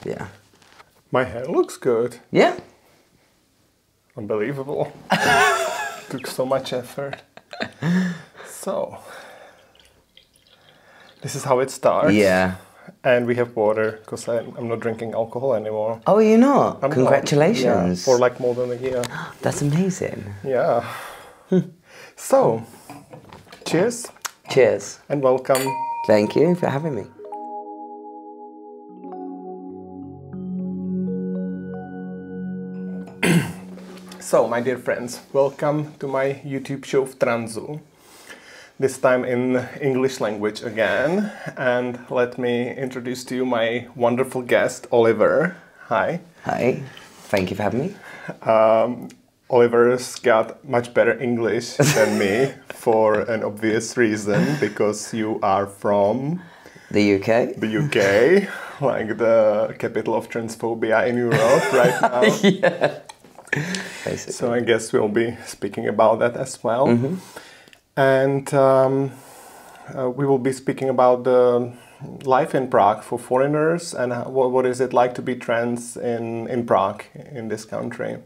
Yeah. My hair looks good. Yeah. Unbelievable. Took so much effort. So, this is how it starts. Yeah. And we have water because I'm not drinking alcohol anymore. Oh, you're not? I'm Congratulations. Not. Yeah, for like more than a year. That's amazing. Yeah. So, cheers. Cheers. And welcome. Thank you for having me. So, my dear friends, welcome to my YouTube show Tranzu. This time in English language again. And let me introduce to you my wonderful guest, Oliver. Hi. Hi. Thank you for having me. Oliver's got much better English than me for an obvious reason, because you are from... The UK? The UK, like the capital of transphobia in Europe right now. Yeah. Basically. So I guess we'll be speaking about that as well. Mm-hmm. And we will be speaking about the life in Prague for foreigners and what is it like to be trans in Prague, in this country.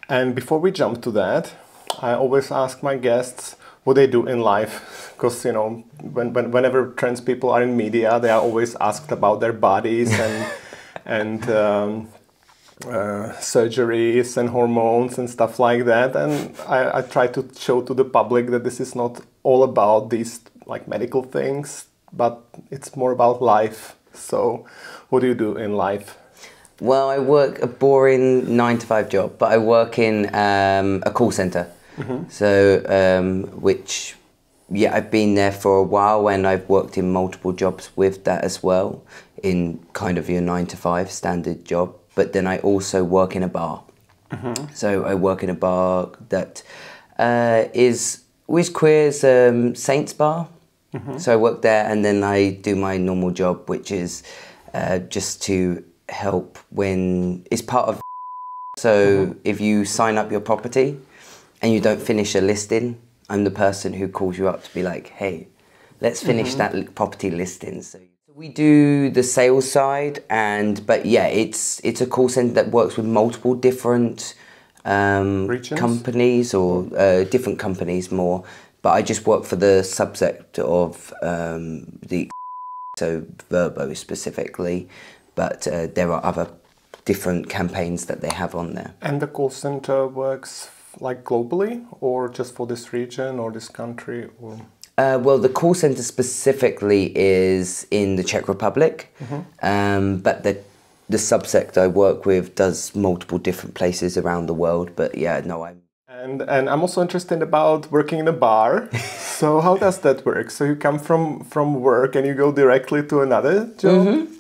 And before we jump to that, I always ask my guests what they do in life, because, you know, whenever trans people are in media, they are always asked about their bodies and surgeries and hormones and stuff like that. And I try to show to the public that this is not all about these like medical things, but it's more about life. So what do you do in life? Well, I work a boring 9-to-5 job, but I work in a call center. Mm-hmm. So, which, yeah, I've been there for a while, and I've worked in multiple jobs with that as well, in kind of your 9-to-5 standard job. But then I also work in a bar. Mm-hmm. So I work in a bar that is queer's Saints Bar. Mm-hmm. So I work there, and then I do my normal job, which is just to help when it's part of. So mm-hmm. If you sign up your property and you don't finish a listing, I'm the person who calls you up to be like, hey, let's finish mm-hmm. that property listing. So we do the sales side, but yeah, it's a call center that works with multiple different companies or different companies more. But I just work for the subsect of so Verbo specifically. But there are other different campaigns that they have on there. And the call center works like globally, or just for this region or this country? Or? Well, the call center specifically is in the Czech Republic, mm-hmm. But the subsect I work with does multiple different places around the world. But yeah, no, I'm... And I'm also interested about working in a bar. So how does that work? So you come from work and you go directly to another job? Mm-hmm.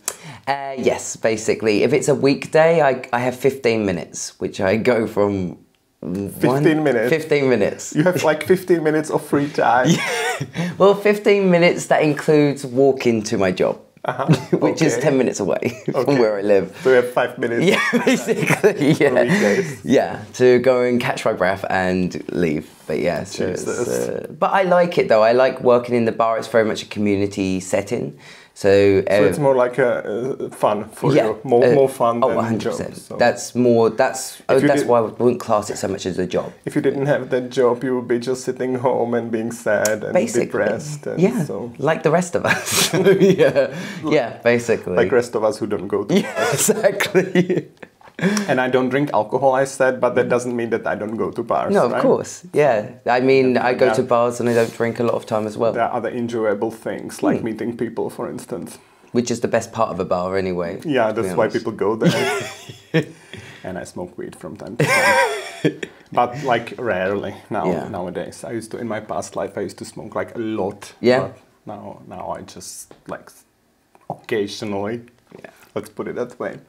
Yes, basically. If it's a weekday, I have 15 minutes, which I go from... 15 minutes? 15 minutes. You have like 15 minutes of free time? Well, 15 minutes, that includes walking to my job, which is 10 minutes away from where I live. So you have 5 minutes? Yeah, basically, yeah. Yeah, to go and catch my breath and leave. But yeah, so but I like it though. I like working in the bar. It's very much a community setting. So it's more like a fun for you, more fun than 100%. Job, so. That's why I wouldn't class it so much as a job. If you didn't have that job, you would be just sitting home and being sad and depressed. And like the rest of us. yeah, basically. Like the rest of us who don't go to bars. Exactly. And I don't drink alcohol, I said, but that doesn't mean that I don't go to bars. No, of course. Yeah. I mean, I go to bars and I don't drink a lot of time as well. There are other enjoyable things, like meeting people, for instance. Which is the best part of a bar anyway. Yeah, that's why people go there. And I smoke weed from time to time. But like rarely nowadays. I used to, in my past life, I used to smoke like a lot. Yeah. But now I just like occasionally. Yeah. Let's put it that way.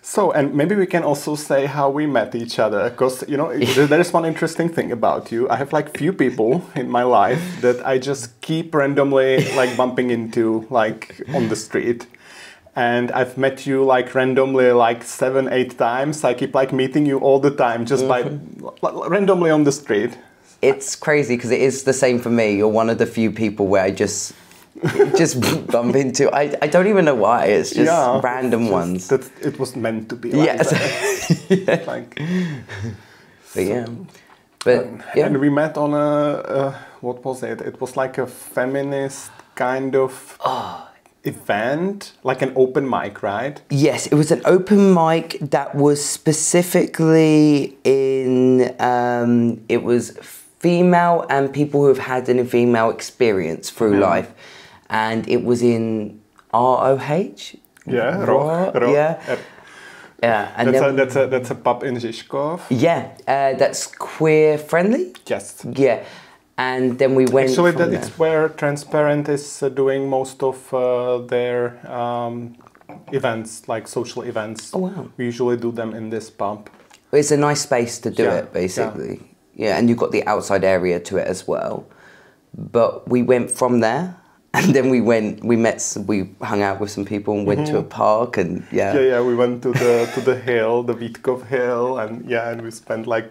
So, and maybe we can also say how we met each other, because, you know, there is one interesting thing about you. I have like few people in my life that I just keep randomly like bumping into like on the street. And I've met you like randomly like 7-8 times. I keep like meeting you all the time just by randomly on the street. It's crazy because it is the same for me. You're one of the few people where I just just bump into. I don't even know why. It's just random ones. That it was meant to be like that. Yeah. Like, but yeah. But yeah. And we met on a what was it? It was like a feminist kind of event, like an open mic, right? Yes, it was an open mic that was specifically in. It was female and people who have had a female experience through life, and it was in ROH. Yeah, Roh. Yeah. Yeah, and that's a pub in Žižkov. Yeah, that's queer friendly. Yes. Yeah, and then we went. Actually, it's where Transparent is doing most of their events, like social events. Oh wow! We usually do them in this pub. It's a nice space to do it, basically. Yeah, and you've got the outside area to it as well. But we went from there. And then we hung out with some people and went to a park and we went to the hill, the Vítkov hill, and we spent like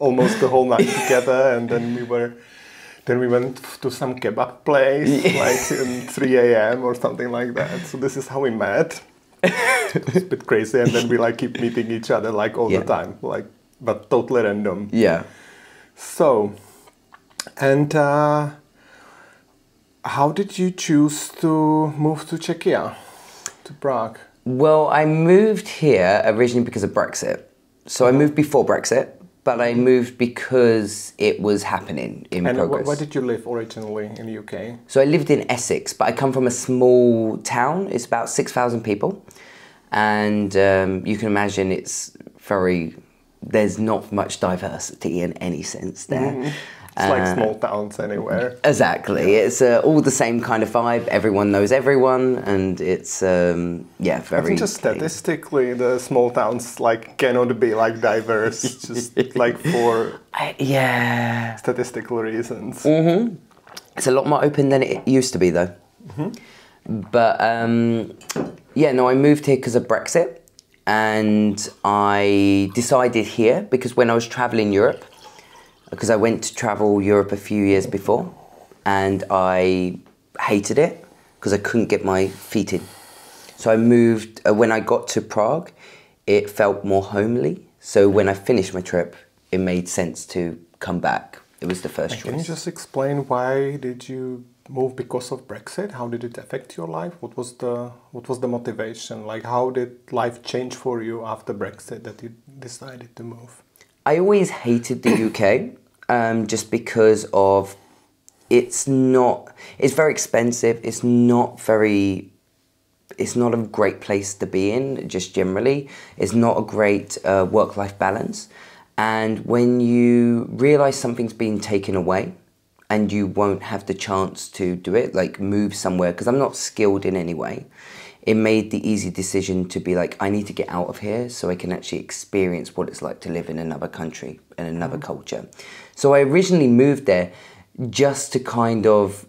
almost the whole night together, and then we went to some kebab place like in 3 a.m. or something like that. So this is how we met. It's a bit crazy, and then we like keep meeting each other like all the time, like but totally random. Yeah. So, and. How did you choose to move to Czechia, to Prague? Well, I moved here originally because of Brexit. So I moved before Brexit, but I moved because it was happening in progress. And where did you live originally in the UK? So I lived in Essex, but I come from a small town. It's about 6,000 people. And you can imagine there's not much diversity in any sense there. It's like small towns anywhere. Exactly. Yeah. It's all the same kind of vibe. Everyone knows everyone, and it's very. I think just statistically, the small towns like cannot be like diverse, just like for statistical reasons. Mm-hmm. It's a lot more open than it used to be, though. Mm-hmm. But I moved here because of Brexit, and I decided here because when I was traveling Europe. Because I went to travel Europe a few years before and I hated it because I couldn't get my feet in. So I moved, when I got to Prague, it felt more homely. So when I finished my trip, it made sense to come back. It was the first choice. Can you just explain why did you move because of Brexit? How did it affect your life? What was the motivation? Like how did life change for you after Brexit that you decided to move? I always hated the UK just because of it's very expensive. It's not a great place to be in, just generally. It's not a great work-life balance. And when you realise something's being taken away and you won't have the chance to do it, like move somewhere, because I'm not skilled in any way, it made the easy decision to be like, I need to get out of here so I can actually experience what it's like to live in another country and another culture. So I originally moved there just to kind of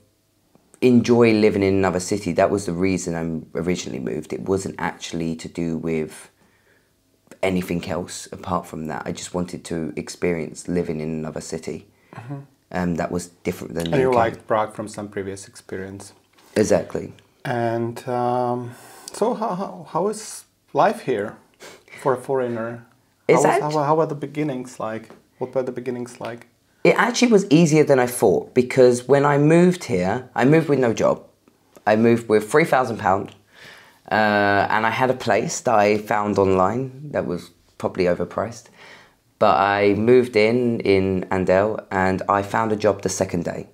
enjoy living in another city. That was the reason I originally moved. It wasn't actually to do with anything else apart from that. I just wanted to experience living in another city. That was different than the UK. And you liked Prague from some previous experience. Exactly. And so how is life here for a foreigner? How were the beginnings like? What were the beginnings like? It actually was easier than I thought because when I moved here, I moved with no job. I moved with £3,000 and I had a place that I found online that was probably overpriced. But I moved in Hardell and I found a job the second day.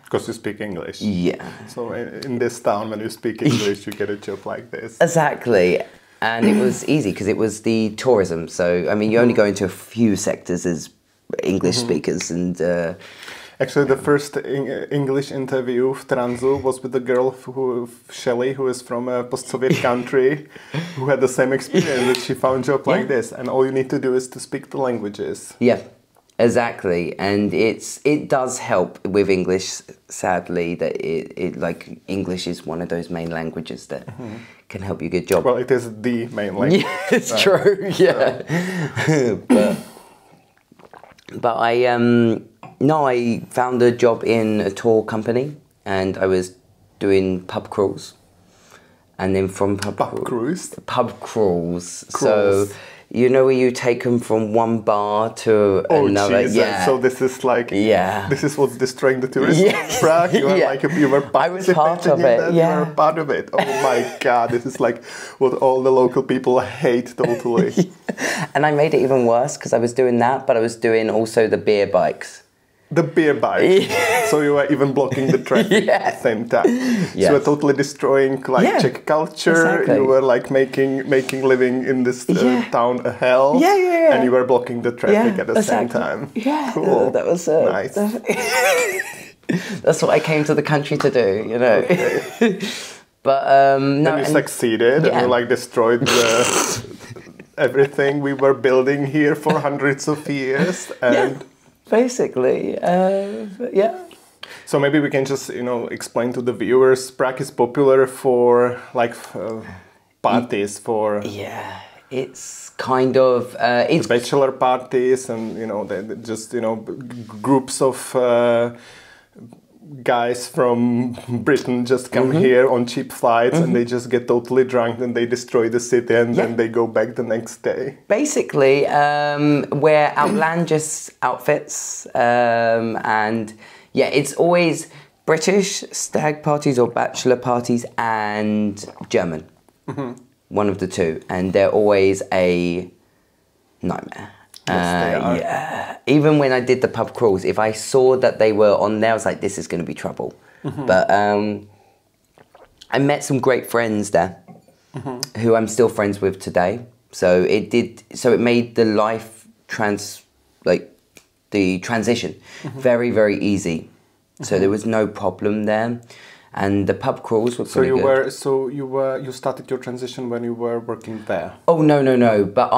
Because you speak English. Yeah. So in this town, when you speak English, you get a job like this. Exactly. And it was easy because it was the tourism. So, I mean, you only go into a few sectors as English speakers. And actually, the first English interview of Tranzu was with a girl, Shelley, who is from a post-Soviet country, who had the same experience that she found a job like this. And all you need to do is to speak the languages. Yeah. Exactly, and it does help with English. Sadly, that it like English is one of those main languages that can help you get a job. Well, it is the main language. Yeah, it's true. Yeah, but I found a job in a tour company, and I was doing pub crawls. And then from pub crawls. So, you know where you take them from one bar to another? Jesus. Yeah. So this is like, this is what's destroying the tourism in Prague. You are you were I was part of it. You were part of it. Oh my God, this is like what all the local people hate totally. And I made it even worse because I was doing that, but I was doing also the beer bikes. The beer bike. So you were even blocking the traffic at the same time. So you were totally destroying Czech culture. Exactly. You were like making living in this town a hell. And you were blocking the traffic at the same time. Yeah, cool. That was nice. That's what I came to the country to do, you know. Okay. But then you succeeded and you like destroyed everything we were building here for hundreds of years and. Basically, So maybe we can just, explain to the viewers. Prague is popular for parties for. Yeah, it's kind of it's bachelor parties and just groups of guys from Britain just come here on cheap flights and they just get totally drunk and they destroy the city and then they go back the next day. Basically, wear outlandish outfits and it's always British stag parties or bachelor parties and German. One of the two, and they're always a nightmare. Yes, they are. Yeah. Even when I did the pub crawls, if I saw that they were on there, I was like, this is going to be trouble. But I met some great friends there who I'm still friends with today. So it made the the transition very, very easy. So there was no problem there. And the pub crawls were pretty good. You started your transition when you were working there? Oh, no. But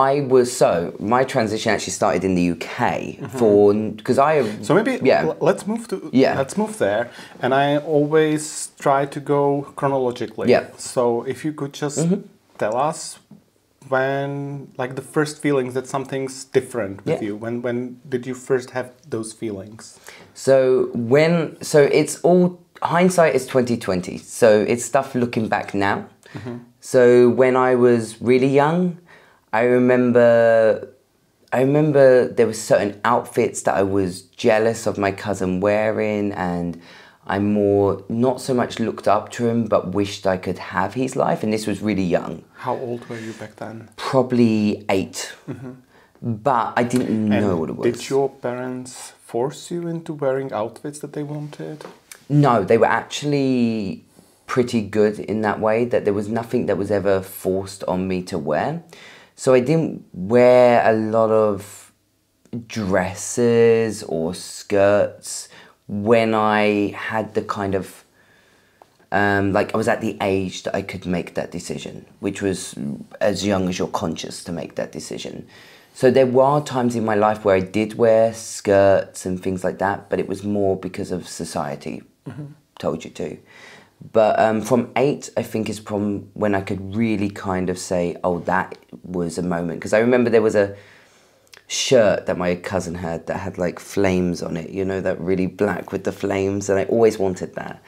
my transition actually started in the UK let's move there. And I always try to go chronologically. Yeah. So if you could just tell us when, the first feelings that something's different with you, when did you first have those feelings? So it's all, hindsight is 2020, so it's stuff looking back now. So when I was really young, I remember there were certain outfits that I was jealous of my cousin wearing, and I not so much looked up to him, but wished I could have his life, and this was really young. How old were you back then? Probably 8. But I didn't know what it was. Did your parents force you into wearing outfits that they wanted? No, they were actually pretty good in that way, that there was nothing that was ever forced on me to wear. So I didn't wear a lot of dresses or skirts when I had the kind of, I was at the age that I could make that decision, which was as young as you're conscious to make that decision. So there were times in my life where I did wear skirts and things like that, but it was more because of society told you to. But from 8, I think is from when I could really kind of say, oh, that was a moment. Because I remember there was a shirt that my cousin had that had flames on it, that really black with the flames, and I always wanted that.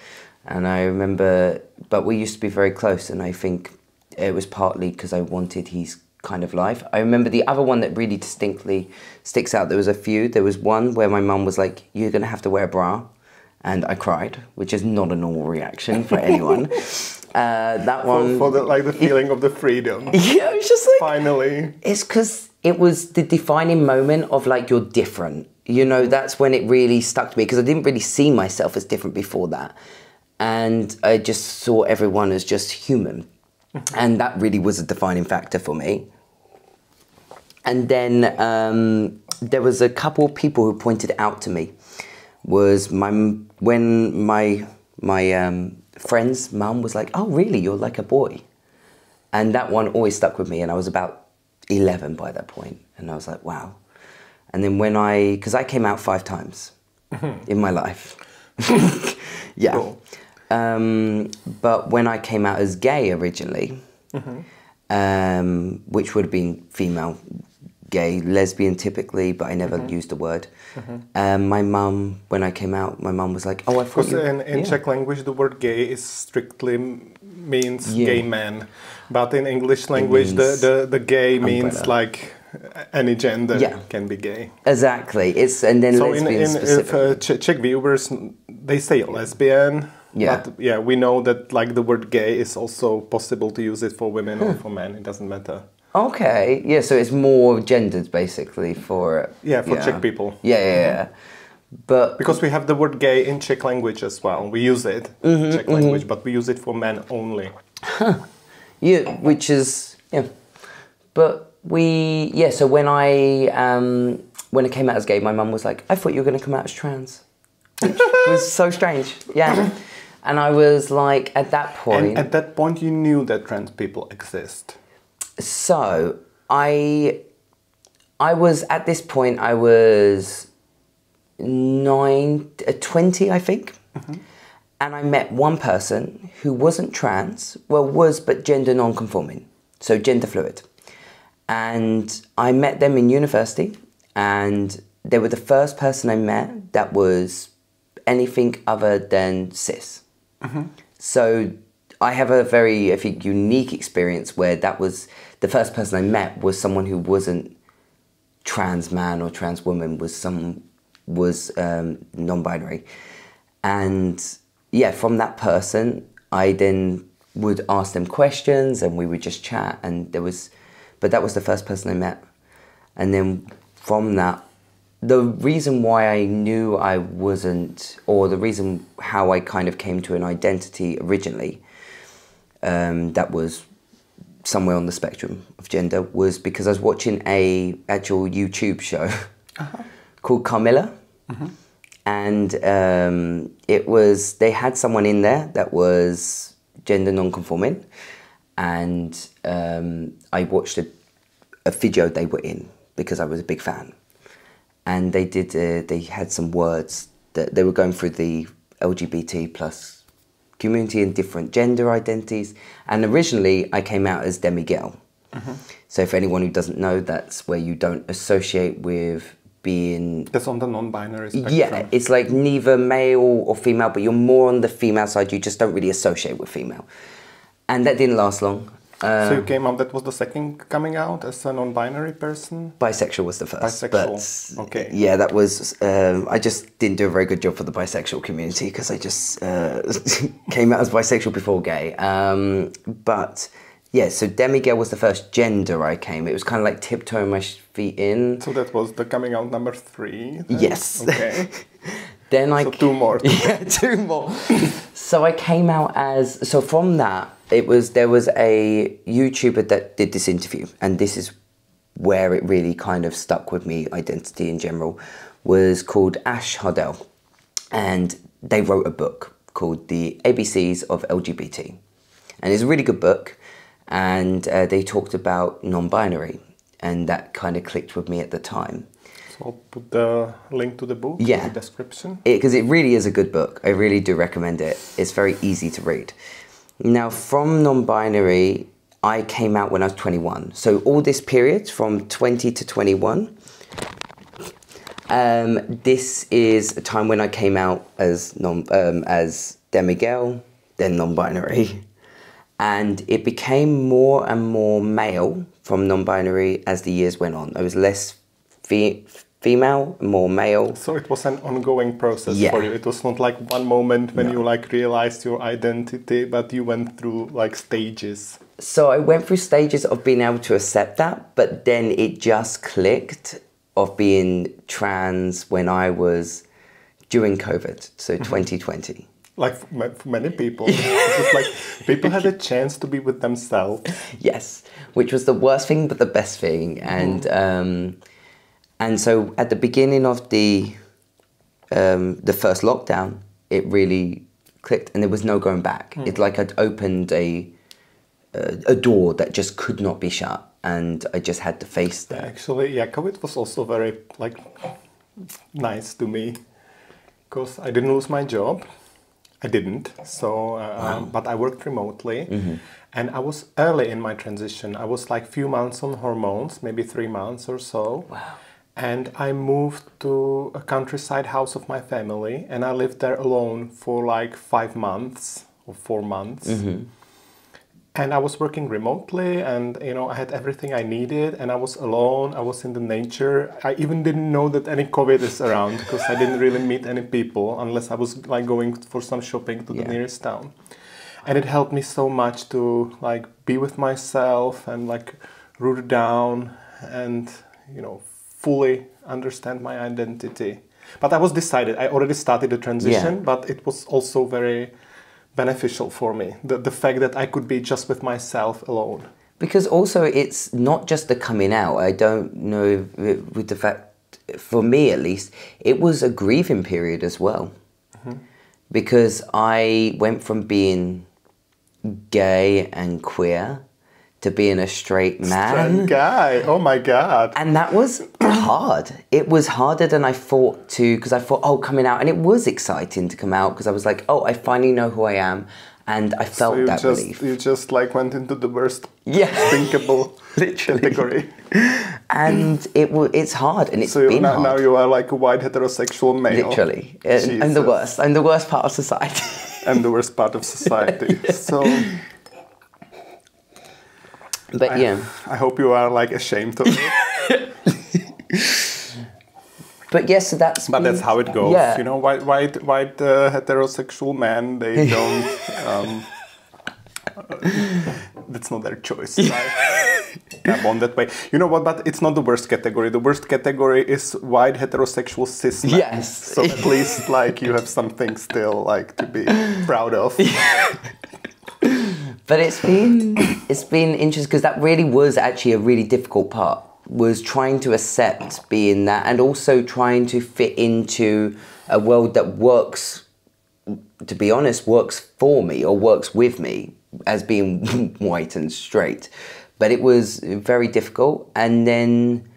And I remember, but we used to be very close, and I think it was partly because I wanted his kind of life. I remember the other one that really distinctly sticks out, there was a few. There was one where my mum was like, you're going to have to wear a bra. And I cried, which is not a normal reaction for anyone. That one... For the feeling of the freedom. Yeah, it was just finally. It's because it was the defining moment of you're different. That's when it really stuck to me, because I didn't really see myself as different before that. And I just saw everyone as just human. And that really was a defining factor for me. And then there was a couple of people who pointed out to me, was when my friend's mum was like, oh, really, you're like a boy. And that one always stuck with me, and I was about 11 by that point, and I was like, wow. And then because I came out 5 times in my life. Yeah. Cool. But when I came out as gay originally, which would have been female gay, lesbian typically, but I never used the word. My mum, when I came out, my mum was like, "Oh, I thought Because in Czech language, the word gay is strictly means gay man, but in English language, the gay means like any gender can be gay. Exactly. It's and then so lesbian specifically. Czech viewers, they say lesbian. Yeah. But we know that like the word gay is also possible to use it for women or for men. It doesn't matter. Okay. Yeah. So it's more gendered basically for Czech people. Yeah. But because we have the word gay in Czech language as well. We use it in Czech language, but we use it for men only. Yeah, which is But so when I came out as gay, my mum was like, "I thought you were going to come out as trans," which was so strange. Yeah, and I was like, at that point. And at that point, you knew that trans people exist. So I was at this point. I was 20, I think. And I met one person who wasn't trans, was but gender non-conforming, so gender fluid. And I met them in university, and they were the first person I met that was anything other than cis. So I have a very, I think, unique experience where that was the first person I met was someone who wasn't trans man or trans woman, was non-binary. And from that person, I then would ask them questions and we would just chat, and but that was the first person I met. And then from that, the reason why I knew I wasn't, or the reason how I kind of came to an identity originally, that was somewhere on the spectrum of gender, was because I was watching a actual YouTube show called Carmilla. And they had someone in there that was gender non-conforming, and I watched a video they were in because I was a big fan. And they had some words that they were going through the LGBT plus community and different gender identities. And originally I came out as demigirl. So for anyone who doesn't know, that's where you don't associate with being... That's on the non-binary spectrum. Yeah, it's like neither male or female, but you're more on the female side. You just don't really associate with female. And that didn't last long. So you came out, that was the second coming out as a non-binary person? Bisexual was the first. Bisexual, but, okay. Yeah, that was... I just didn't do a very good job for the bisexual community because I just came out as bisexual before gay. But... Yeah, so demigirl was the first gender I came. It was kind of like tiptoeing my feet in. So that was the coming out number 3? Then? Yes. Okay. Then so 2 more. Yeah, 2 more. So I came out as... So from that, there was a YouTuber that did this interview, and this is where it really kind of stuck with me, identity in general, was called Hardell. And they wrote a book called The ABCs of LGBT. And it's a really good book. And they talked about non-binary, and that kind of clicked with me at the time. So I'll put the link to the book in the description. Because it really is a good book. I really do recommend it. It's very easy to read. Now, from non-binary, I came out when I was 21. So all this period, from 20 to 21, this is a time when I came out as demigirl, then non-binary. And it became more and more male from non-binary as the years went on. I was less female, more male. So it was an ongoing process for you. It was not like one moment when you like realized your identity, but you went through like stages. So I went through stages of being able to accept that, but then it just clicked of being trans when I was during COVID, so 2020. Like for many people, it was like people had a chance to be with themselves. Yes, which was the worst thing, but the best thing. And so at the beginning of the first lockdown, it really clicked, and there was no going back. It's like I'd opened a door that just could not be shut, and I just had to face that. Actually, COVID was also very like nice to me because I didn't lose my job. I didn't. So, but I worked remotely, and I was early in my transition. I was like few months on hormones, maybe 3 months or so. Wow. And I moved to a countryside house of my family, and I lived there alone for like 5 months or 4 months. And I was working remotely, and you know, I had everything I needed, and I was alone. I was in the nature. I even didn't know that any COVID is around because I didn't really meet any people unless I was like going for some shopping to the nearest town. And it helped me so much to like be with myself and like root down and, you know, fully understand my identity. But I was decided. I already started the transition, but it was also very beneficial for me, the fact that I could be just with myself alone. Because also it's not just the coming out. I don't know with the fact, for me at least, it was a grieving period as well. Because I went from being gay and queer to being a straight man. Straight guy, oh my God. And that was hard. It was harder than I thought to, because I thought, oh, coming out. And it was exciting to come out because I was like, oh, I finally know who I am. And I felt so that relief. You just like went into the worst thinkable literally category. And it's hard, and it's so been hard. Now you are like a white heterosexual male. Literally. I'm the worst. I'm the worst part of society. I'm the worst part of society. So... But I hope you are like ashamed of it. But yes, so that's. But that's how it goes. Yeah. You know, white heterosexual men, they don't. That's not their choice. Right? I'm on that way. You know what? But it's not the worst category. The worst category is white heterosexual cis men. Yes. So at least like you have something still like to be proud of. But it's been interesting because that really was actually a really difficult part, was trying to accept being that and also trying to fit into a world that works, to be honest, works for me or works with me as being white and straight. But it was very difficult. And then,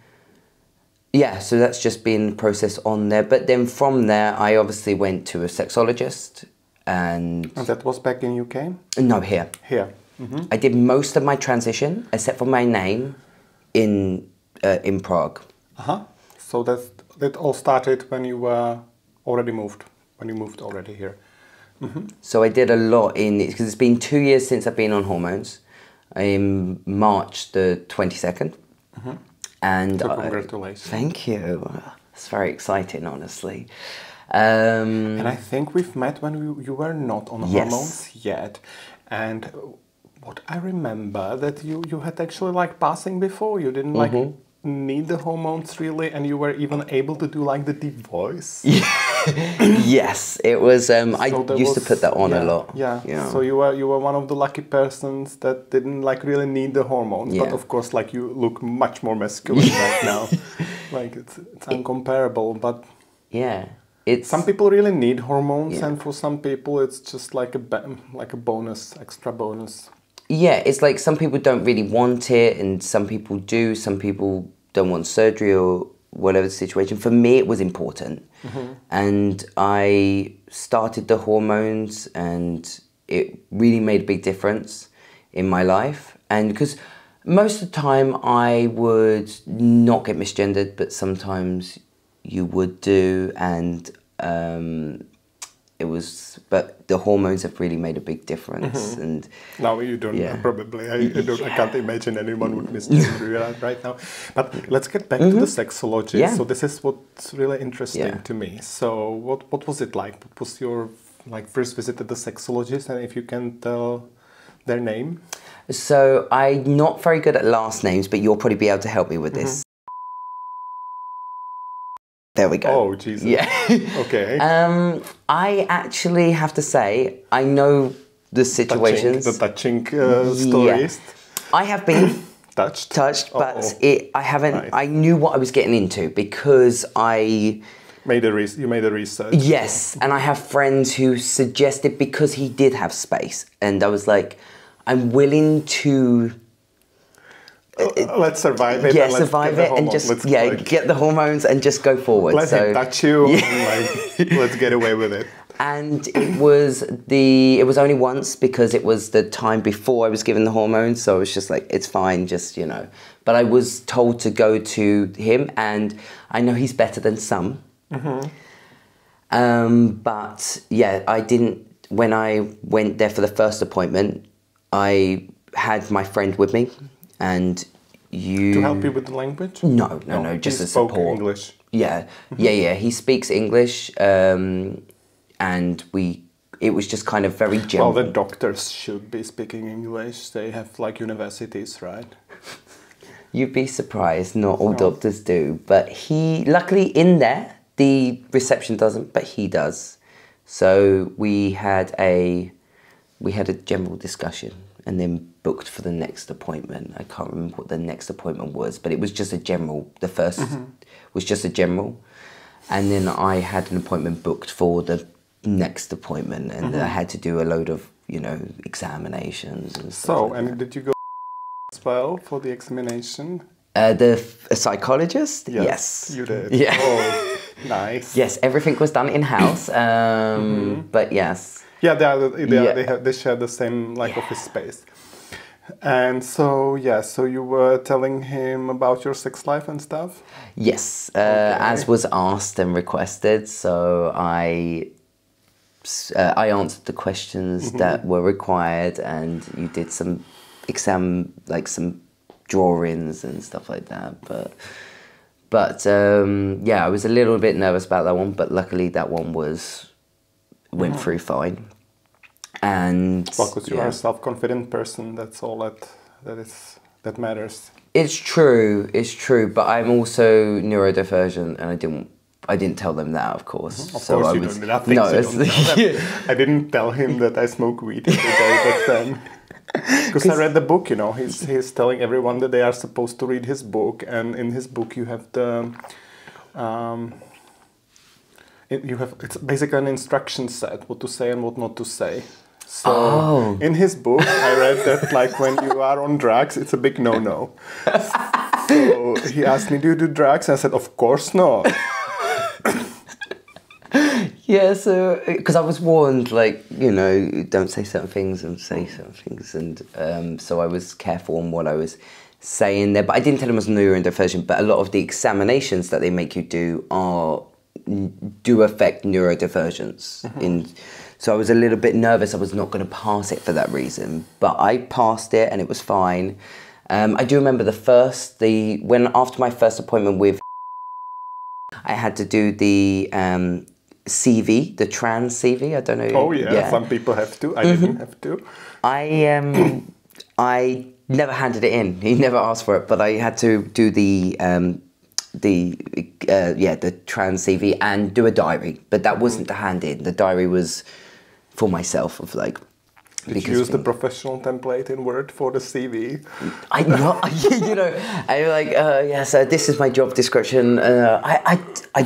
so that's just been the process on there. But then from there, I obviously went to a sexologist. And that was back in UK? No, here. Here. I did most of my transition, except for my name, in Prague. So that all started when you were already moved, when you moved already here. So I did a lot because it's been 2 years since I've been on hormones, in March the 22nd. And so congratulations. Thank you. It's very exciting, honestly. And I think we've met when you were not on hormones yet. And what I remember that you had actually like passing before. You didn't like need the hormones really, and you were even able to do like the deep voice. Yes, it was. I used to put that on a lot. Yeah. So you were one of the lucky persons that didn't like really need the hormones. But of course, like you look much more masculine right now. Like it's incomparable. But some people really need hormones, and for some people it's just like a bonus, extra bonus. Yeah, it's like some people don't really want it, and some people do. Some people don't want surgery or whatever the situation. For me, it was important, and I started the hormones, and it really made a big difference in my life. And because most of the time I would not get misgendered, but sometimes you would do, and but the hormones have really made a big difference. And now you don't probably. I can't imagine anyone would misgender you right now. But let's get back to the sexology. Yeah. So this is what's really interesting to me. So what was it like? What was your like first visit to the sexologist, and if you can tell their name? So I'm not very good at last names, but you'll probably be able to help me with this. There we go. Oh, Jesus. Yeah. Okay. I actually have to say, I know the situations. The touching stories. Yeah. I have been touched, but I haven't. Right. I knew what I was getting into because you made a research. Yes, and I have friends who suggested, because he did have space, and I was like, I'm willing to. Let's survive it. Yeah, survive it and just get the hormones and just go forward. Let him touch you. And let's get away with it. And it was only once because it was the time before I was given the hormones, so I was just like, it's fine, just, you know. But I was told to go to him, and I know he's better than some. But yeah, I didn't, when I went there for the first appointment, I had my friend with me, and To help you with the language? No, just as support. He spoke English? Yeah, yeah, he speaks English, and it was just kind of very general. Well, the doctors should be speaking English. They have like universities, right? You'd be surprised, not all doctors do. But luckily in there, the reception doesn't, but he does. So we had a general discussion and then booked for the next appointment. I can't remember what the next appointment was, but it was just a general. The first was just a general. And then I had an appointment booked for the next appointment, and I had to do a load of, you know, examinations and stuff. So, like and that. did you go as well for the examination? A psychologist? Yes. You did? Yeah. Oh, nice. Yes, everything was done in-house, but yes. Yeah, they share the same like office space. And so, yeah, so you were telling him about your sex life and stuff? Yes, as was asked and requested. So I answered the questions that were required, and you did some some drawings and stuff like that. But yeah, I was a little bit nervous about that one, but luckily that one went through fine. And because you are a self-confident person, that's all that matters. It's true, but I'm also neurodivergent, and I didn't tell them that, of course. Of course you don't. Nothing. No, you don't tell them. I didn't tell him that I smoke weed every day back then. Because I read the book, you know, he's telling everyone that they are supposed to read his book, and in his book you have it's basically an instruction set, what to say and what not to say. So in his book, I read that like when you are on drugs, it's a big no-no. So he asked me, do you do drugs? And I said, of course not. Yeah, so because I was warned, like, you know, don't say certain things and say certain things, and so I was careful on what I was saying there. But I didn't tell him it was neurodivergent. But a lot of the examinations that they make you do affect neurodivergence. So I was a little bit nervous. I was not going to pass it for that reason, but I passed it and it was fine. I do remember after my first appointment with, I had to do the CV, the trans CV. I don't know. Oh yeah, some people have to. I didn't have to. I never handed it in. He never asked for it, but I had to do the trans CV and do a diary. But that wasn't to hand in. The diary was for myself, of like. Did you use the professional template in Word for the CV? I know, you know, I like, yes, this is my job description. I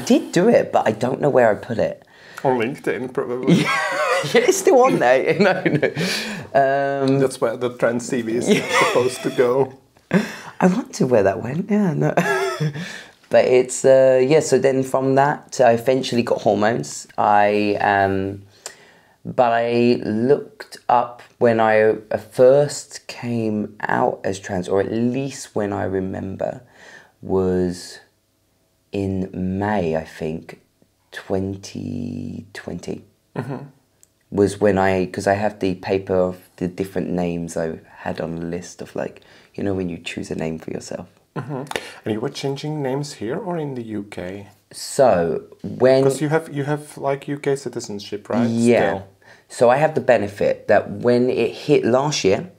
did do it, but I don't know where I put it. On LinkedIn, probably. Yeah, it's still on there. No. That's where the trans CV is supposed to go. I wonder where that went. Yeah, no. But it's so then from that, I eventually got hormones. But I looked up when I first came out as trans, or at least when I remember, was in May, I think, 2020. Was when because I have the paper of the different names I had on a list of, like, you know, when you choose a name for yourself. And you were changing names here or in the UK? So when... Because you have like UK citizenship, right? Yeah. Still. So I have the benefit that when it hit last year,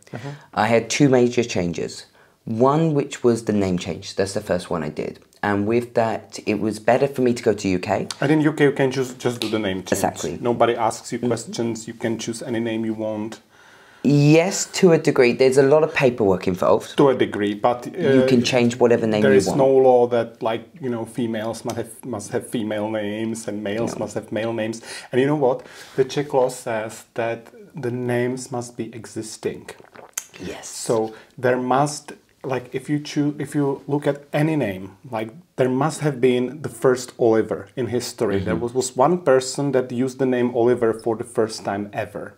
I had two major changes. One, which was the name change. That's the first one I did. And with that, it was better for me to go to UK. And in UK, you can just do the name change. Exactly. Nobody asks you questions. You can choose any name you want. Yes, to a degree. There's a lot of paperwork involved. To a degree, but you can change whatever name you want. There is no law that, like, you know, females must have female names and males must have male names. And you know what? The Czech law says that the names must be existing. Yes. So there must like if you look at any name, like there must have been the first Oliver in history. There was one person that used the name Oliver for the first time ever.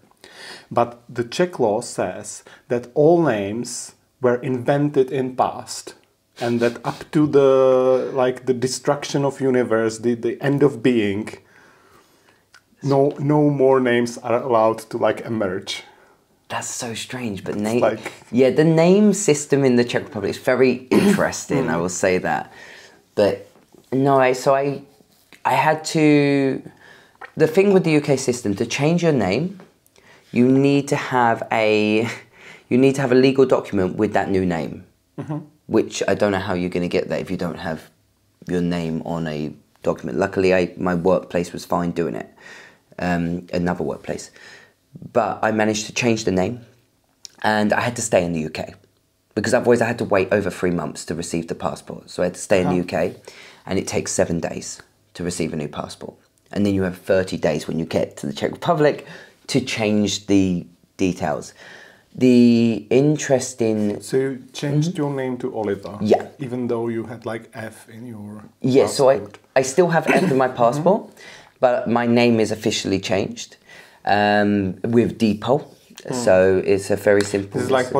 But the Czech law says that all names were invented in past, and that up to the destruction of universe, the end of being, no more names are allowed to like emerge. That's so strange, but the name system in the Czech Republic is very interesting. I will say that, but no, I had to. The thing with the UK system, to change your name, you need to have a legal document with that new name, which I don't know how you're going to get that if you don't have your name on a document. Luckily, my workplace was fine doing it, another workplace. But I managed to change the name, and I had to stay in the UK because otherwise I had to wait over 3 months to receive the passport. So I had to stay in the UK, and it takes 7 days to receive a new passport. And then you have 30 days when you get to the Czech Republic to change the details. The interesting... So you changed your name to Oliver? Yeah. Even though you had like F in your Yeah, passport. so I still have F in my passport, but my name is officially changed. With depot, so it's a very simple. It's like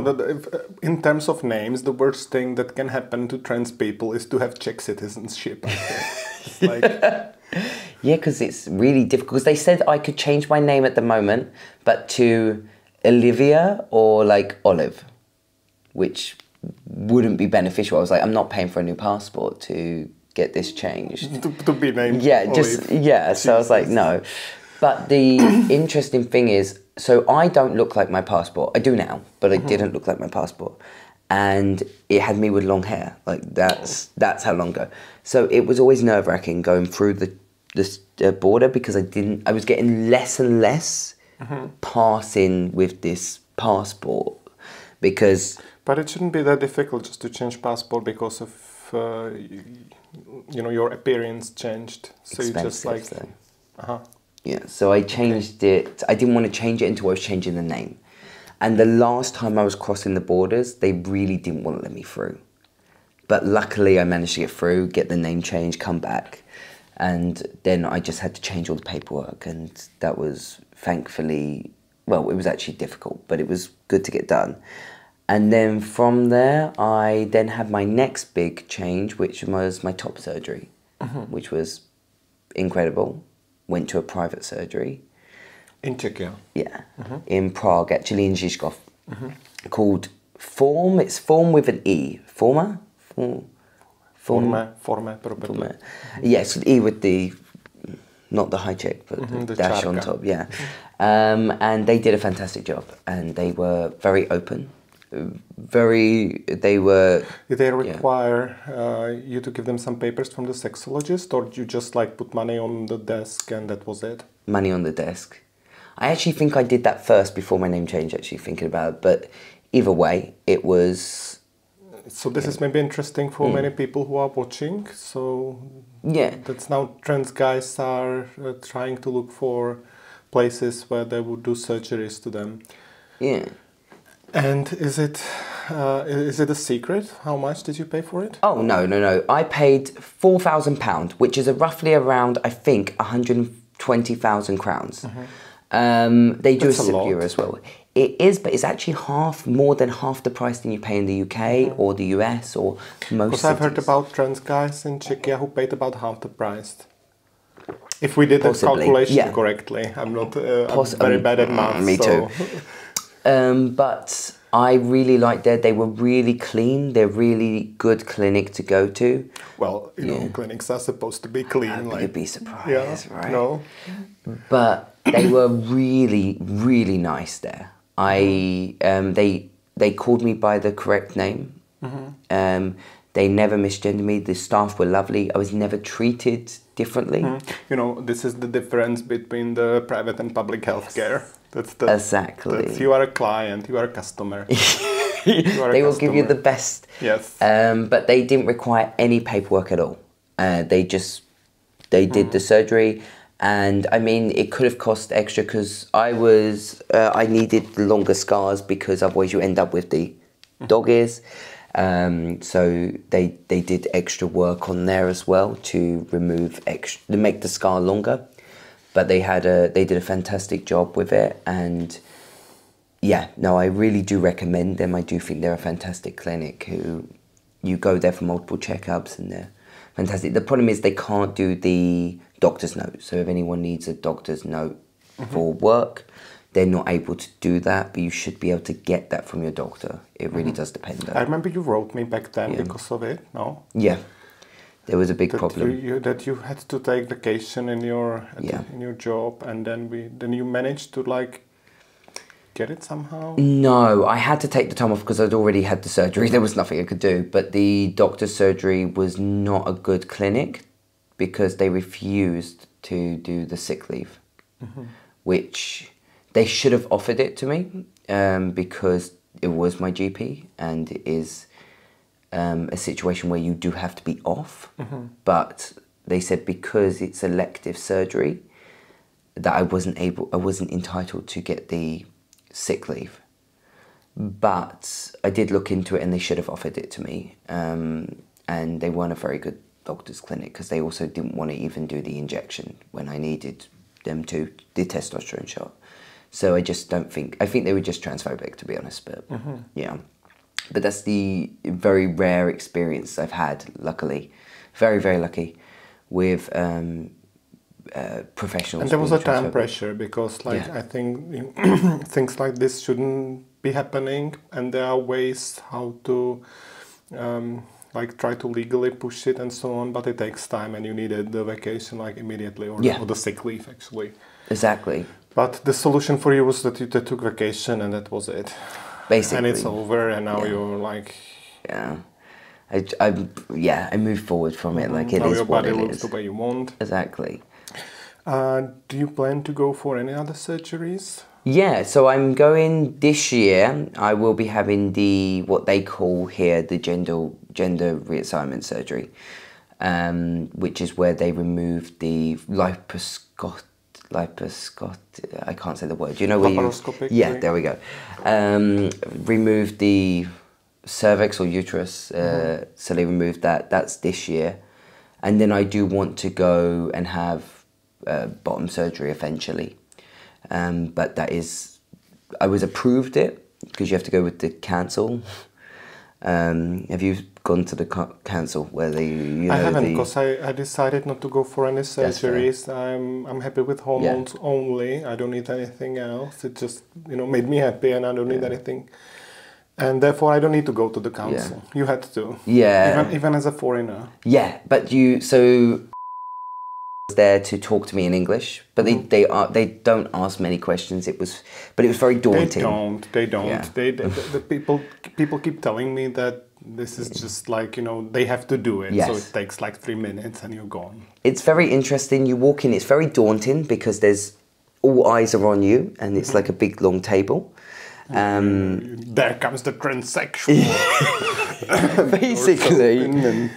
in terms of names, the worst thing that can happen to trans people is to have Czech citizenship. It's like... Yeah, because it's really difficult. Because they said I could change my name at the moment, but to Olivia or like Olive, which wouldn't be beneficial. I was like, I'm not paying for a new passport to get this changed. To be named. Yeah, Olive. So I was like, no. But the interesting thing is, so I don't look like my passport. I do now, but I didn't look like my passport. And it had me with long hair. Like, that's how long ago. So it was always nerve-wracking going through the border because I was getting less and less passing with this passport because... But it shouldn't be that difficult just to change passport because of, your appearance changed. So you just like... Yeah, so I changed it. I didn't want to change it until I was changing the name. And the last time I was crossing the borders, they really didn't want to let me through. But luckily I managed to get through, get the name changed, come back. And then I just had to change all the paperwork. And that was thankfully, well, it was actually difficult, but it was good to get done. And then from there, I then had my next big change, which was my top surgery, which was incredible. Went to a private surgery. In Czechia? Yeah, in Prague, actually in Žižkov, called Form. It's Form with an E. Forma? Forme. Yes, E with the, not the high check, but the dash čárka on top, yeah. And they did a fantastic job, and they were very open. Did they require you to give them some papers from the sexologist, or you just like put money on the desk and that was it? Money on the desk. I actually think I did that first before my name change, actually thinking about it, but either way, it was... So this is maybe interesting for many people who are watching, so yeah, that's now trans guys are trying to look for places where they would do surgeries to them. Yeah. And is it a secret? How much did you pay for it? Oh, no. I paid £4,000, which is roughly around, I think, 120,000 crowns. They do a severe as well. It is, but it's actually more than half the price than you pay in the UK or the US or most Because I've heard about trans guys in Czechia who paid about half the price. If we did the calculation correctly. I'm not I'm very bad at math. Me too. But I really liked that. They were really clean. They're really good clinic to go to. Well, you know, clinics are supposed to be clean. You'd be surprised, right? No. But they were really, really nice there. They called me by the correct name. They never misgendered me. The staff were lovely. I was never treated differently. You know, this is the difference between the private and public healthcare. Exactly. You are a client, you are a customer. They will give you the best. Yes. But they didn't require any paperwork at all. They did the surgery. And I mean, it could have cost extra because I needed longer scars because otherwise you end up with the dog ears. So they did extra work on there as well to make the scar longer. But they did a fantastic job with it, and yeah, no, I really do recommend them. I do think they're a fantastic clinic. Who you go there for multiple checkups, and they're fantastic. The problem is they can't do the doctor's note. So if anyone needs a doctor's note for work, they're not able to do that. But you should be able to get that from your doctor. It really does depend. Though. I remember you wrote me back then because of it. No. Yeah. There was a big problem. That you had to take vacation in your job, and then you managed to like get it somehow. No, I had to take the time off because I'd already had the surgery. There was nothing I could do. But the doctor's surgery was not a good clinic because they refused to do the sick leave, which they should have offered it to me because it was my GP and it is. A situation where you do have to be off, but they said because it's elective surgery that I wasn't entitled to get the sick leave. But I did look into it and they should have offered it to me. And they weren't a very good doctor's clinic because they also didn't want to even do the injection when I needed them to, the testosterone shot. So I think they were just transphobic, to be honest, but yeah. But that's the very rare experience I've had, luckily. Very, very lucky with professionals. And there was a time pressure because, I think things like this shouldn't be happening. And there are ways how to, try to legally push it and so on. But it takes time and you needed the vacation, immediately or the sick leave, actually. Exactly. But the solution for you was that you took vacation and that was it. Basically. And it's over, and now you're like... Yeah. I moved forward from it, it now is what it is. Now your body looks the way you want. Exactly. Do you plan to go for any other surgeries? Yeah, so I'm going this year. I will be having what they call here the gender reassignment surgery, which is where they remove the liposcot. I can't say the word. You know where laparoscopic. Yeah, there we go. Remove the cervix or uterus. So they removed that. That's this year, and then I do want to go and have bottom surgery eventually. But I was approved it because you have to go with the council. Have you gone to the council where they? I haven't because I decided not to go for any surgeries. I'm happy with hormones only. I don't need anything else. It just made me happy, and I don't need anything. And therefore, I don't need to go to the council. You had to. Yeah. Even as a foreigner. Yeah, but there to talk to me in English, but they don't ask many questions. It was very daunting. They don't. Yeah. The people keep telling me that this is just they have to do it. Yes. So it takes 3 minutes and you're gone. It's very interesting. You walk in, it's very daunting because all eyes are on you and it's like a big long table. There comes the transsexual. Basically.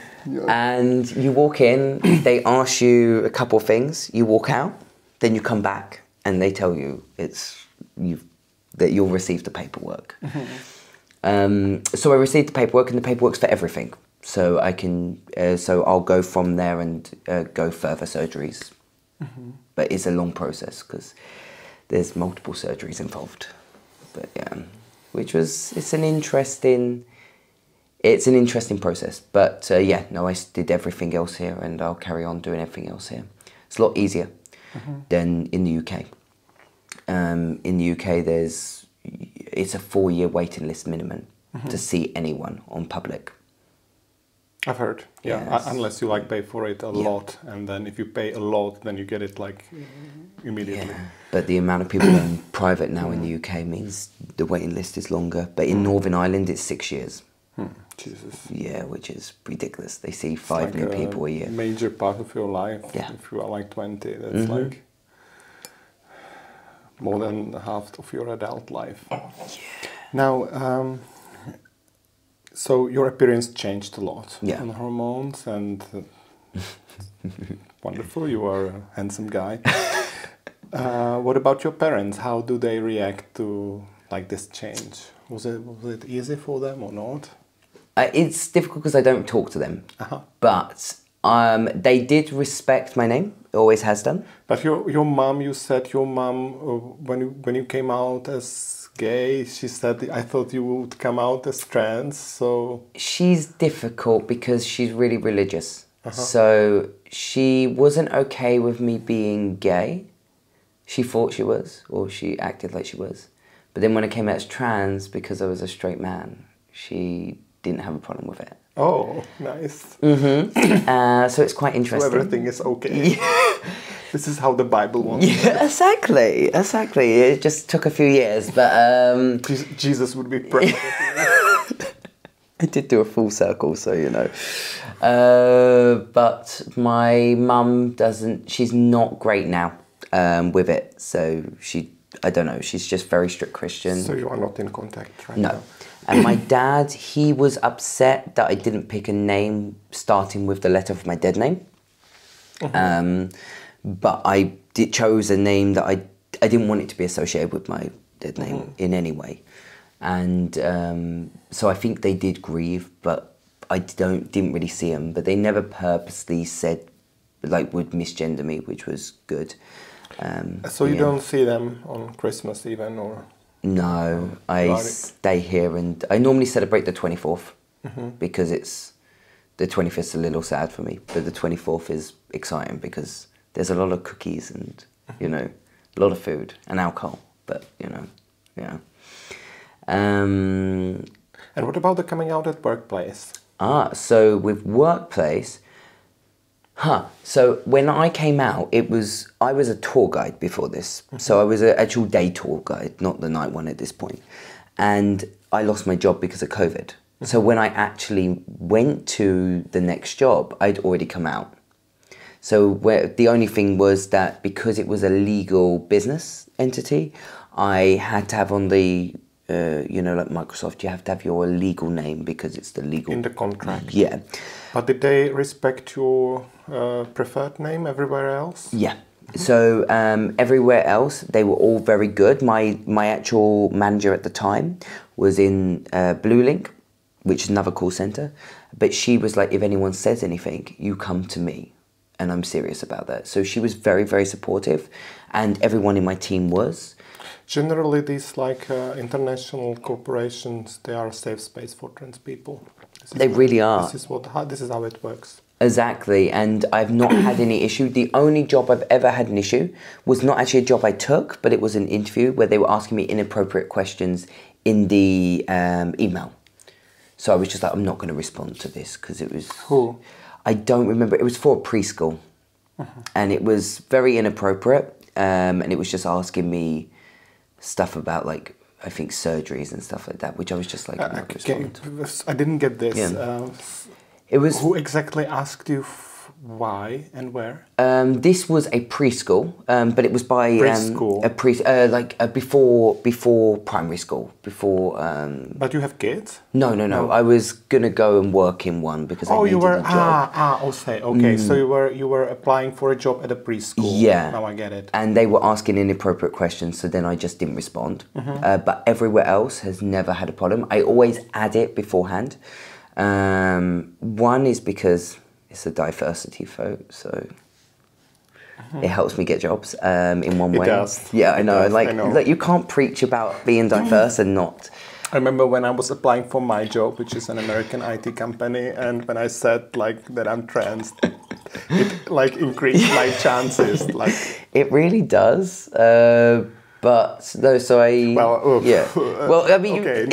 And you walk in, they ask you a couple of things, you walk out, then you come back and they tell you that you'll receive the paperwork. So I received the paperwork and the paperwork's for everything. So I'll go from there and go further surgeries. But it's a long process because there's multiple surgeries involved. But yeah, it's an interesting process, but I did everything else here and I'll carry on doing everything else here. It's a lot easier than in the UK. In the UK, it's a 4-year waiting list minimum to see anyone on public. I've heard, yes. Unless you pay for it a lot, and then if you pay a lot, then you get it immediately. Yeah. But the amount of people in private now in the UK means the waiting list is longer. But in Northern Ireland, it's 6 years. Jesus. Yeah, which is ridiculous. They see 5 new people a year. Major part of your life. Yeah. If you are 20, that's more than half of your adult life. Yeah. Now, so your appearance changed a lot on hormones, and wonderful. You are a handsome guy. What about your parents? How do they react to this change? Was it easy for them or not? It's difficult because I don't talk to them. But they did respect my name. Always has done. But your mom, you said your mom, when you came out as gay, she said, I thought you would come out as trans, so... She's difficult because she's really religious. So she wasn't okay with me being gay. She thought she was, or she acted like she was. But then when I came out as trans, because I was a straight man, she didn't have a problem with it. Oh, nice. So it's quite interesting. So everything is okay. This is how the Bible wants it. Yeah, exactly. It just took a few years, but... Jesus would be proud of you. I did do a full circle, so you know. But my mum she's not great now with it. So I don't know, she's just very strict Christian. So you are not in contact right now? No. And my dad, he was upset that I didn't pick a name starting with the letter of my dead name. But I chose a name that I didn't want it to be associated with my dead name in any way. And so I think they did grieve, but I didn't really see them. But they never purposely said, like, would misgender me, which was good. So you don't see them on Christmas even, or? No, I stay here, and I normally celebrate the 24th because the 25th is a little sad for me, but the 24th is exciting because there's a lot of cookies and you know, a lot of food and alcohol. But you know, yeah. And what about the coming out at workplace? So with workplace, so when I came out, I was a tour guide before this. So I was an actual day tour guide, not the night one at this point. And I lost my job because of COVID. So when I actually went to the next job, I'd already come out. So the only thing was that because it was a legal business entity, I had to have on the, you know, like Microsoft, you have to have your legal name because it's the legal... In the contract. Yeah. But did they respect your preferred name everywhere else? Yeah. So everywhere else, they were all very good. My actual manager at the time was in Blue Link, which is another call center. But she was like, if anyone says anything, you come to me. And I'm serious about that. So she was very, very supportive. And everyone in my team was. Generally, these like international corporations, they are a safe space for trans people. They really are. This is how it works. Exactly, and I've not had any issue. The only job I've ever had an issue was not actually a job I took, but it was an interview where they were asking me inappropriate questions in the email. So I was just like, I'm not going to respond to this because it was... Who? I don't remember. It was for a preschool, and it was very inappropriate, and it was just asking me stuff about, like, I think surgeries and stuff like that, which I was just like, I didn't get this. Yeah. It was... Who exactly asked you why and where? This was a preschool, but it was by preschool. Before primary school, before. But you have kids? No. I was gonna go and work in one because I needed a job. Okay. So you were applying for a job at a preschool. Yeah. Now I get it. And they were asking inappropriate questions, so then I just didn't respond. But everywhere else has never had a problem. I always add it beforehand. One is because it's a diversity vote, so it helps me get jobs in one way. It does. Yeah, I know. I know. Like you can't preach about being diverse and not. I remember when I was applying for my job, which is an American IT company, and when I said like that I'm trans, it like increased my chances. Like it really does. But no, so I. Well, yeah. Well, I mean, okay,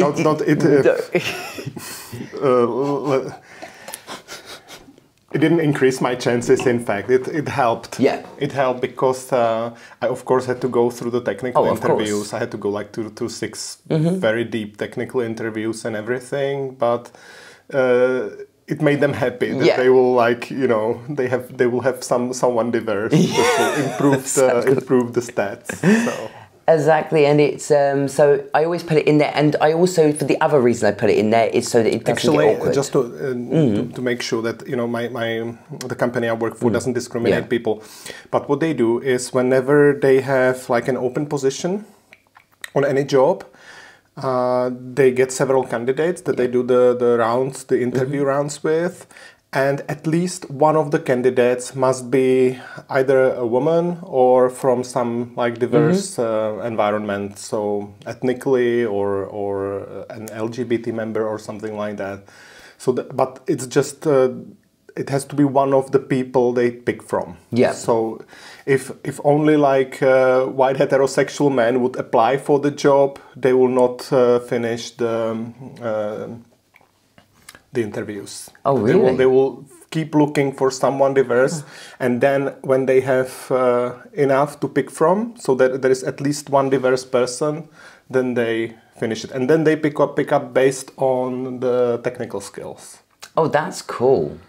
it didn't increase my chances. In fact, it helped. Yeah. It helped because I, of course, had to go through the technical interviews. I had to go like to 6 very deep technical interviews and everything. But it made them happy that they will like, you know, they will have someone diverse to improve the stats. So. Exactly, and it's so I always put it in there, and I also, for the other reason I put it in there is so that it doesn't get awkward. Just to make sure that, you know, the company I work for doesn't discriminate people, but what they do is whenever they have like an open position on any job, they get several candidates that they do the interview rounds with, and at least one of the candidates must be either a woman or from some like diverse environment, so ethnically or an LGBT member or something like that. So, but it's just it has to be one of the people they pick from. Yeah. So if only like white heterosexual men would apply for the job, they will not finish the interviews. Oh, really? They will keep looking for someone diverse, and then when they have enough to pick from, so that there is at least one diverse person, then they finish it, and then they pick up based on the technical skills. Oh, that's cool.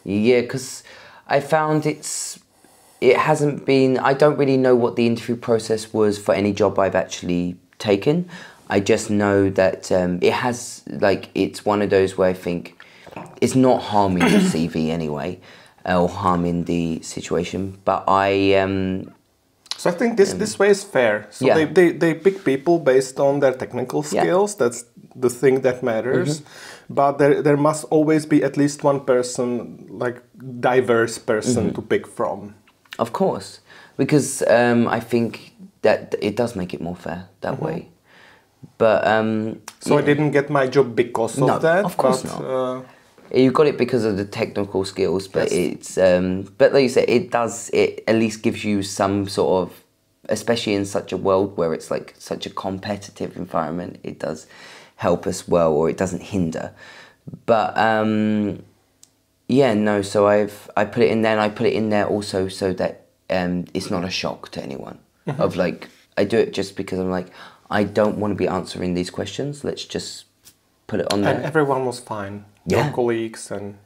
Yeah, because I found it hasn't been, I don't really know what the interview process was for any job I've actually taken. I just know that it has, like, it's one of those where I think it's not harming the CV anyway, or harming the situation, but So I think this way is fair. So yeah. they pick people based on their technical skills. Yeah. That's the thing that matters. But there must always be at least one person, like diverse person to pick from. Of course, because I think that it does make it more fair that way. But so I didn't get my job because of that. Of course not. You got it because of the technical skills, but it's but like you said, it at least gives you some sort of, especially in such a world where it's like such a competitive environment, it does help us well, or it doesn't hinder. But yeah, no. So I put it in there, and I put it in there also so that it's not a shock to anyone. Of like, I do it just because I'm like, I don't want to be answering these questions. Let's just put it on there. And everyone was fine. Yeah. Your colleagues and...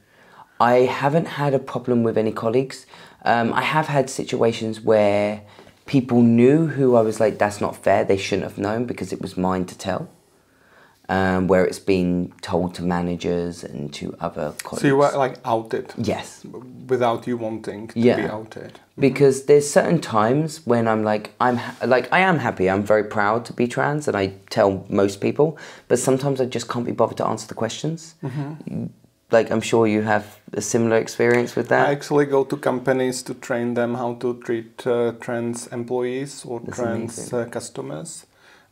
I haven't had a problem with any colleagues. I have had situations where people knew who I was like, that's not fair, they shouldn't have known because it was mine to tell. Where it's been told to managers and to other colleagues. So you were like outed? Yes. Without you wanting to be outed? Because there's certain times when I'm like, I am happy, I'm very proud to be trans, and I tell most people, but sometimes I just can't be bothered to answer the questions. Like, I'm sure you have a similar experience with that. I actually go to companies to train them how to treat trans employees or trans customers,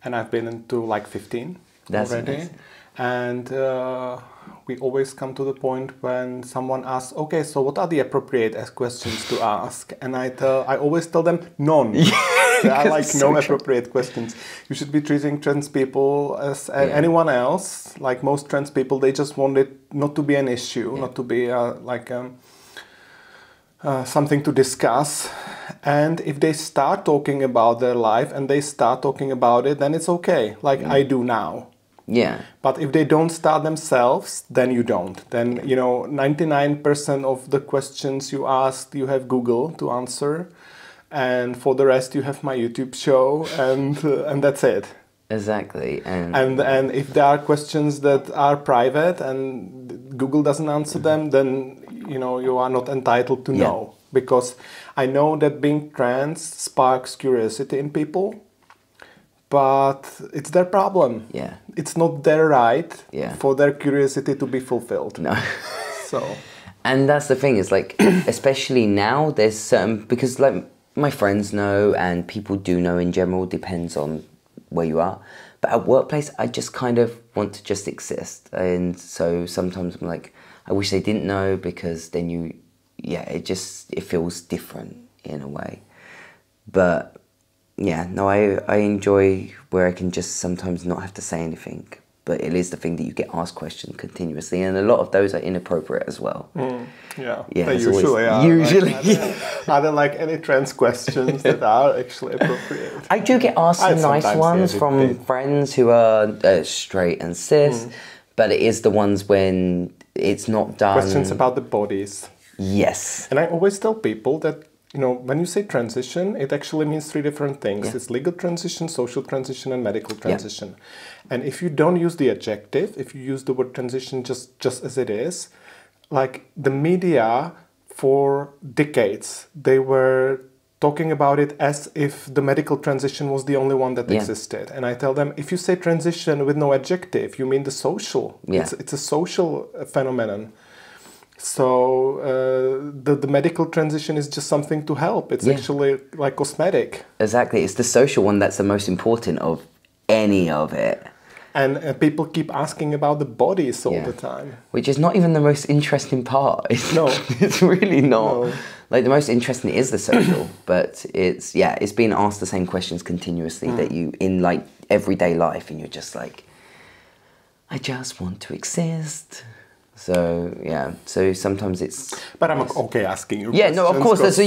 and I've been into like 15. That's already. Amazing. And we always come to the point when someone asks, okay, so what are the appropriate questions to ask? And I always tell them none. There are like no appropriate questions. You should be treating trans people as anyone else. Like most trans people, they just want it not to be an issue, not to be something to discuss. And if they start talking about their life and they start talking about it, then it's okay, like I do now. Yeah. But if they don't start themselves, then you don't. Then, 99% of the questions you asked, you have Google to answer. And for the rest, you have my YouTube show, and that's it. Exactly. And if there are questions that are private and Google doesn't answer them, then, you are not entitled to know. Because I know that being trans sparks curiosity in people. But it's their problem. Yeah. It's not their right for their curiosity to be fulfilled. No. So. And that's the thing, is like, especially now, there's certain, because like my friends know and people do know in general, depends on where you are. But at workplace, I just kind of want to just exist. And so sometimes I'm like, I wish they didn't know, because then it feels different in a way. But yeah, no, I enjoy where I can just sometimes not have to say anything, but it is the thing that you get asked questions continuously, and a lot of those are inappropriate as well. Yeah, they usually are. Usually. Are there like any trans questions that are actually appropriate? I do get asked some nice ones from friends who are straight and cis, but it is the ones when it's not done. Questions about the bodies. Yes. And I always tell people that, when you say transition, it actually means 3 different things. Yeah. It's legal transition, social transition, and medical transition. Yeah. And if you don't use the adjective, if you use the word transition just as it is, like the media for decades, they were talking about it as if the medical transition was the only one that existed. And I tell them, if you say transition with no adjective, you mean the social. It's a social phenomenon. So the medical transition is just something to help. It's actually like cosmetic. Exactly. It's the social one that's the most important of any of it. And people keep asking about the bodies all the time. Which is not even the most interesting part. No. It's really not. No. Like, the most interesting is the social, but it's being asked the same questions continuously that you, in like everyday life, and you're just like, I just want to exist. So, so sometimes it's... But I'm okay asking you questions. No, of course. This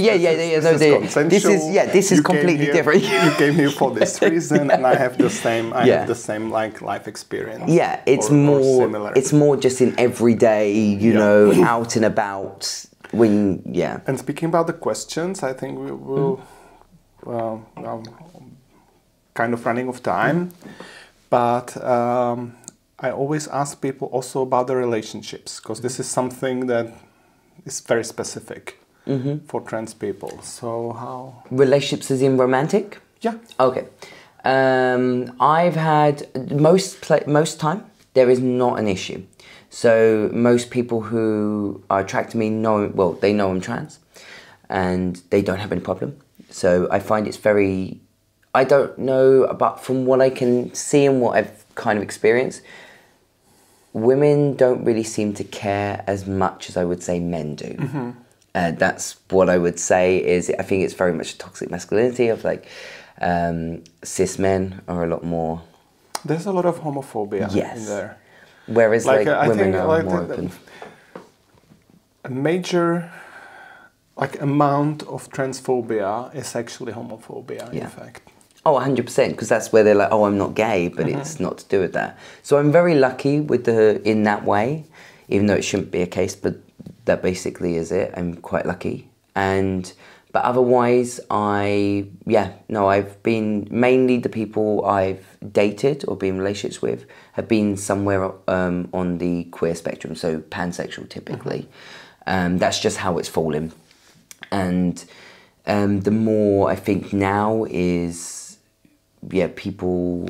is completely different. You came here for this reason, and I have the same, have the same like life experience. Yeah, it's more just in everyday, you know, out and about, when, And speaking about the questions, I think we will, kind of running of time, but... I always ask people also about the relationships, because this is something that is very specific for trans people. So how... Relationships as in romantic? Yeah. Okay. I've had, most time, there is not an issue. So most people who are attracted to me they know I'm trans, and they don't have any problem. So I find it's very... I don't know, but from what I can see and what I've kind of experienced, women don't really seem to care as much as I would say men do. That's what I would say is, I think it's very much a toxic masculinity of like, cis men are a lot more... There's a lot of homophobia in there. Whereas like women are more open. A major amount of transphobia is actually homophobia, in fact. Oh, 100%, because that's where they're like, oh, I'm not gay, but it's not to do with that. So I'm very lucky with in that way, even though it shouldn't be a case, but that basically is it. I'm quite lucky. But otherwise, I've been, mainly the people I've dated or been in relationships with have been somewhere on the queer spectrum, so pansexual typically. That's just how it's fallen. And the more I think now is... people,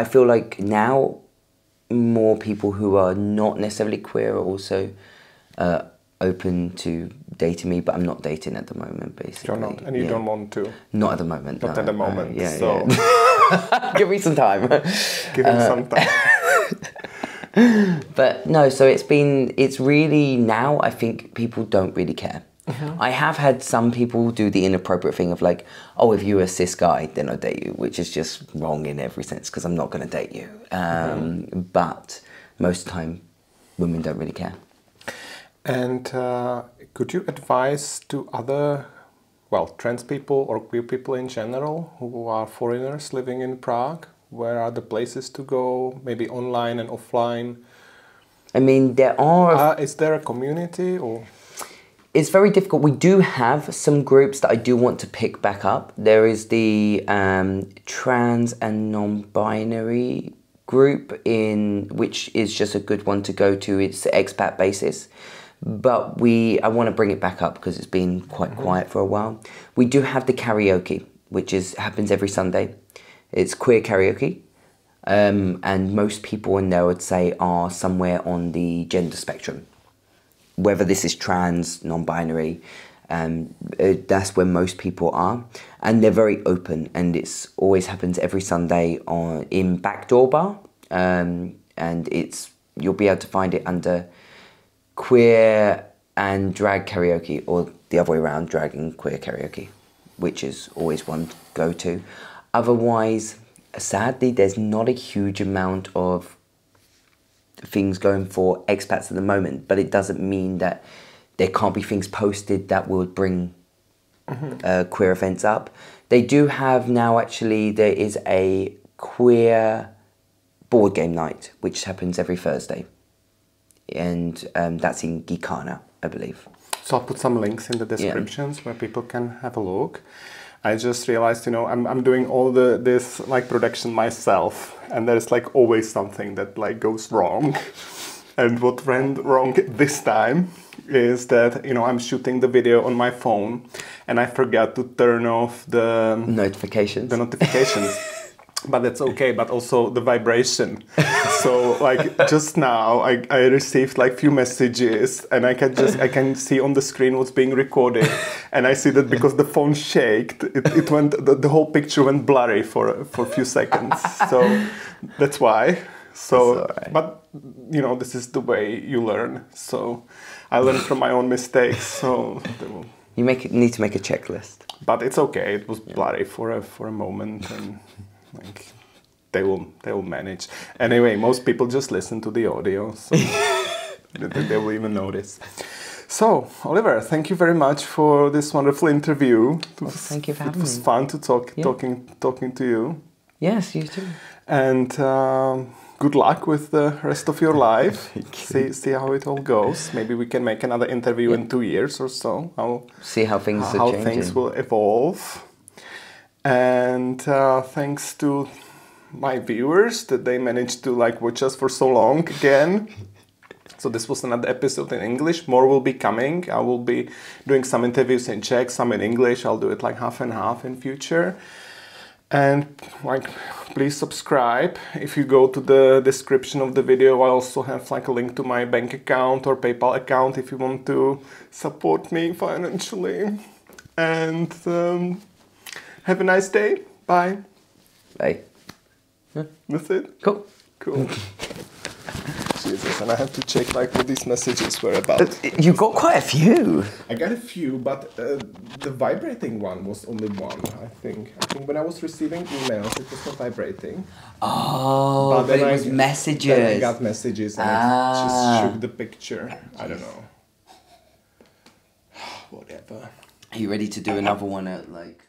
I feel like now more people who are not necessarily queer are also open to dating me, but I'm not dating at the moment, basically. You're not, and you don't want to? Not at the moment, Not at the moment, Give me some time. Give him some time. But no, so it's really now, I think people don't really care. I have had some people do the inappropriate thing of like, oh, if you're a cis guy, then I'll date you, which is just wrong in every sense, because I'm not going to date you. But most of the time, women don't really care. And could you advise to other, trans people or queer people in general who are foreigners living in Prague, where are the places to go, maybe online and offline? I mean, there are... is there a community or... It's very difficult. We do have some groups that I do want to pick back up. There is the trans and non-binary group, which is just a good one to go to. It's expat basis. But I want to bring it back up because it's been quite quiet for a while. We do have the karaoke, which happens every Sunday. It's queer karaoke. And most people in there, I would say, are somewhere on the gender spectrum. Whether this is trans, non-binary, that's where most people are. And they're very open, and it's always happens every Sunday in Backdoor Bar. And you'll be able to find it under queer and drag karaoke, or the other way around, drag and queer karaoke, which is always one to go to. Otherwise, sadly, there's not a huge amount of things going for expats at the moment, but it doesn't mean that there can't be things posted that would bring queer events up. They do have now, actually, there is a queer board game night, which happens every Thursday. And that's in Gikana, I believe. So I'll put some links in the descriptions where people can have a look. I just realized, I'm doing all this production myself, and there's always something that goes wrong. And what went wrong this time is that, you know, I'm shooting the video on my phone and I forgot to turn off the notifications. But that's okay, but also the vibration. So like just now I received like few messages and I can see on the screen what's being recorded, and I see that because the phone shaked, it went, the whole picture went blurry for a few seconds. So that's why. So but you know, this is the way you learn. So I learned from my own mistakes. So you need to make a checklist. But it's okay. It was blurry for a moment, and like they will manage. Anyway, most people just listen to the audio, so they will even notice. So, Oliver, thank you very much for this wonderful interview. Thank you for having me. It was fun to talking to you. Yes, you too. And good luck with the rest of your life. See how it all goes. Maybe we can make another interview in 2 years or so. See how things are changing. How things will evolve. And thanks to my viewers that they managed to like watch us for so long again. So this was another episode in English. More will be coming. I will be doing some interviews in Czech, some in English. I'll do it like half and half in future. And like, please subscribe. If you go to the description of the video, I also have like a link to my bank account or PayPal account if you want to support me financially. And have a nice day. Bye. Bye. That's it? Cool. Jesus, and I have to check like what these messages were about. You got quite a few. I got a few, but the vibrating one was only one, I think. I think when I was receiving emails, it was not vibrating. Oh, but it was messages. Then I got messages and it just shook the picture. I don't know. Whatever. Are you ready to do another one at like...